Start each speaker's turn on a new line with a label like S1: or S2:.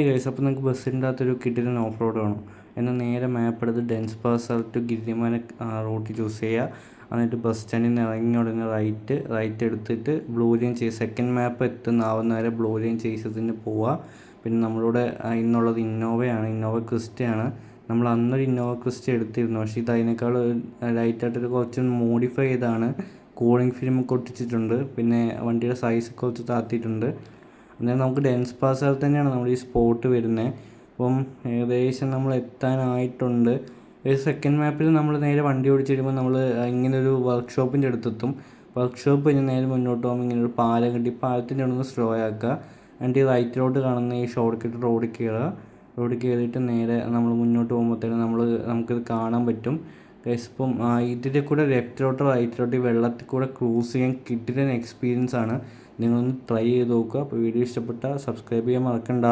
S1: Guys, അപ്പോൾ നിങ്ങൾക്ക് ബസ്സിൻ്റെ അകത്തൊരു കിടിലൻ ഓഫ് റോഡ് വേണം എന്നാൽ നേരെ മാപ്പ് എടുത്ത് ഡെൻസ് പാസ് ടു ഗിരിമാന റൂട്ട് ചൂസ് ചെയ്യുക. എന്നിട്ട് ബസ് സ്റ്റാൻഡിൽ നിന്ന് ഇറങ്ങി ഉടനെ റൈറ്റ് എടുത്തിട്ട് ബ്ലൂ ലൈൻ ചെയ്ത് സെക്കൻഡ് മാപ്പ് എത്തുന്നാവുന്ന വരെ ബ്ലൂ ലൈൻ ചെയ്തിന് പോവുക. പിന്നെ നമ്മളിവിടെ ഇന്നുള്ളത് ഇന്നോവ ക്രിസ്റ്റയാണ്. നമ്മൾ അന്നൊരു ഇന്നോവ ക്രിസ്റ്റ എടുത്തിരുന്നു, പക്ഷേ ഇത് അതിനേക്കാൾ ലൈറ്റായിട്ടൊരു കുറച്ച് മോഡിഫൈ ചെയ്താണ്. കൂളിംഗ് ഫിലിം ഒട്ടിച്ചിട്ടുണ്ട്, പിന്നെ വണ്ടിയുടെ സൈസ് കുറച്ച് താത്തിയിട്ടുണ്ട്. എന്നാൽ നമുക്ക് ഡെൻസ് പാസ് സ്ഥലത്ത് തന്നെയാണ് നമ്മൾ ഈ സ്പോട്ട് വരുന്നത്. അപ്പം ഏകദേശം നമ്മൾ എത്താനായിട്ടുണ്ട്. ഒരു സെക്കൻഡ് മാപ്പിൽ നമ്മൾ നേരെ വണ്ടി ഓടിച്ച് വരുമ്പോൾ നമ്മൾ ഇങ്ങനൊരു വർക്ക്ഷോപ്പിൻ്റെ അടുത്തെത്തും. വർക്ക്ഷോപ്പ് കഴിഞ്ഞ് നേരെ മുന്നോട്ട് പോകുമ്പോൾ ഇങ്ങനെ ഒരു പാലം കിട്ടി, പാലത്തിൻ്റെ അവിടെ നിന്ന് സ്ലോ ആക്കുക. എന്നിട്ട് ഈ റൈറ്റിലോട്ട് കാണുന്ന ഈ ഷോർട്ട് കട്ട് റോഡിൽ കയറിയിട്ട് നേരെ നമ്മൾ മുന്നോട്ട് പോകുമ്പോഴത്തേനും നമുക്കിത് കാണാൻ പറ്റും. ഇപ്പം ഇതിൽ കൂടെ ലെഫ്റ്റിലോട്ടോ റൈറ്റിലോട്ടോ ഈ വെള്ളത്തിൽ കൂടെ ക്രൂസ് ചെയ്യാൻ കിട്ടിയ എക്സ്പീരിയൻസ് ആണ്. നിങ്ങളൊന്ന് ട്രൈ ചെയ്ത് നോക്കുക. അപ്പോൾ വീഡിയോ ഇഷ്ടപ്പെട്ടാൽ സബ്സ്ക്രൈബ് ചെയ്യാൻ മറക്കണ്ട.